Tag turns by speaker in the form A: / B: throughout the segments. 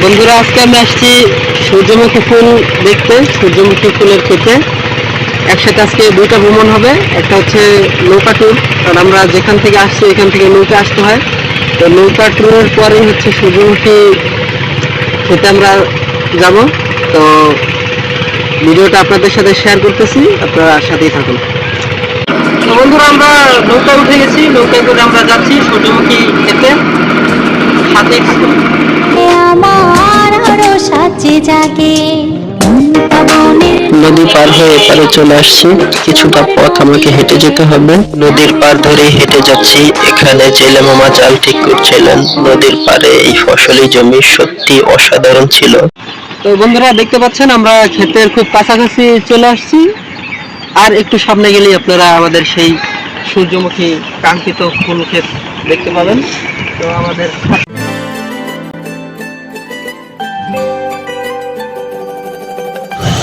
A: বন্ধুরা, আজকে আমি আসছি সূর্যমুখী ফুল দেখতে, সূর্যমুখী ফুলের ক্ষেতে। একসাথে আজকে দুইটা ভ্রমণ হবে। একটা হচ্ছে নৌকা ট্যুর, কারণ আমরা যেখান থেকে আসছি এখান থেকে নৌকা আসতে হয়। তো নৌকা ট্যুরের পরেই হচ্ছে সূর্যমুখী ক্ষেতে আমরা যাব। তো ভিডিওটা আপনাদের সাথে শেয়ার করতেছি, আপনারা সাথেই থাকুন। তো বন্ধুরা, আমরা নৌকা উঠে গেছি, নৌকায় করে আমরা যাচ্ছি সূর্যমুখী ক্ষেতে, সাথেই থাকুন। নদী পার হয়ে এপারে চলে আসছি। কিছুটা পথ আমাকে হেঁটে যেতে হবে। নদীর পার ধরে হেঁটে যাচ্ছি। এখানে জেলে মামা জাল ঠিক করছিলেন। নদীর পারে এই ফসলি জমি সত্যি অসাধারণ ছিল। তো বন্ধুরা, দেখতে পাচ্ছেন আমরা ক্ষেতের খুব কাছাকাছি চলে আসছি। আর একটু সামনে গেলেই আপনারা আমাদের সেই সূর্যমুখী কাঙ্ক্ষিত ফুল ক্ষেত দেখতে পাবেন। তো আমাদের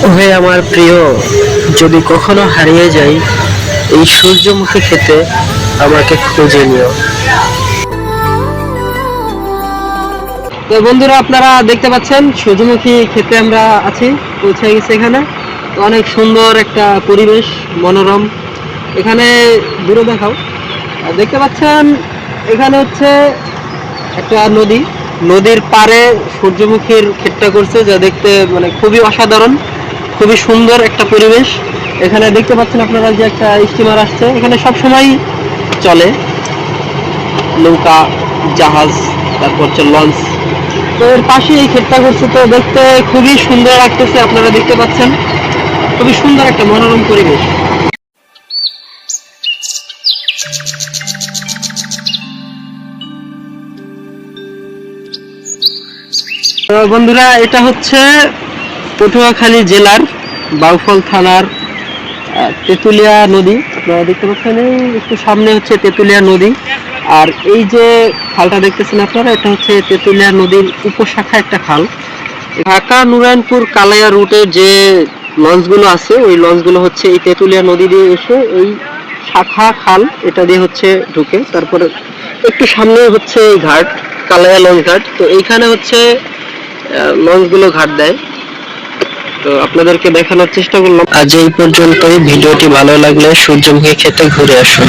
A: ওহে আমার প্রিয়, যদি কখনো হারিয়ে যাই এই সূর্যমুখী ক্ষেতে আমাকে খুঁজে নিও। তো বন্ধুরা, আপনারা দেখতে পাচ্ছেন সূর্যমুখী ক্ষেতে আমরা আছি, পৌঁছে গেছি এখানে। তো অনেক সুন্দর একটা পরিবেশ, মনোরম। এখানে দূরে দেখাও, দেখতে পাচ্ছেন এখানে হচ্ছে একটা নদী। নদীর পাড়ে সূর্যমুখীর ক্ষেতটা করছে, যা দেখতে মানে খুবই অসাধারণ, খুবই সুন্দর একটা পরিবেশ। এখানে দেখতে পাচ্ছেন আপনারা যে একটা স্টিমার আসছে, এখানে সব সময় চলে নৌকা, জাহাজ, তারপর হচ্ছে লঞ্চ। তো এর পাশে এই ক্ষেতটা করছে, তো দেখতে খুবই সুন্দর লাগতেছে। আপনারা দেখতে পাচ্ছেন খুবই সুন্দর একটা মনোরম পরিবেশ। তো বন্ধুরা, এটা হচ্ছে পটুয়াখালী জেলার বাউফল থানার তেঁতুলিয়া নদী। আপনারা দেখতে পাচ্ছেন এই একটু সামনে হচ্ছে তেঁতুলিয়া নদী। আর এই যে খালটা দেখতেছেন আপনারা, এটা হচ্ছে তেঁতুলিয়া নদীর উপশাখা একটা খাল। ঢাকা নুরায়ণপুর কালাইয়া রুটে যে লঞ্চগুলো আছে, ওই লঞ্চগুলো হচ্ছে এই তেঁতুলিয়া নদী দিয়ে এসে এই শাখা খাল এটা দিয়ে হচ্ছে ঢুকে। তারপরে একটু সামনে হচ্ছে এই ঘাট, কালাইয়া লঞ্চ ঘাট। তো এইখানে হচ্ছে লঞ্চগুলো ঘাট দেয়। তো আপনাদেরকে দেখানোর চেষ্টা করলাম। আজ এই পর্যন্তই। ভিডিওটি ভালো লাগলে সূর্যমুখী ক্ষেতে ঘুরে আসুন।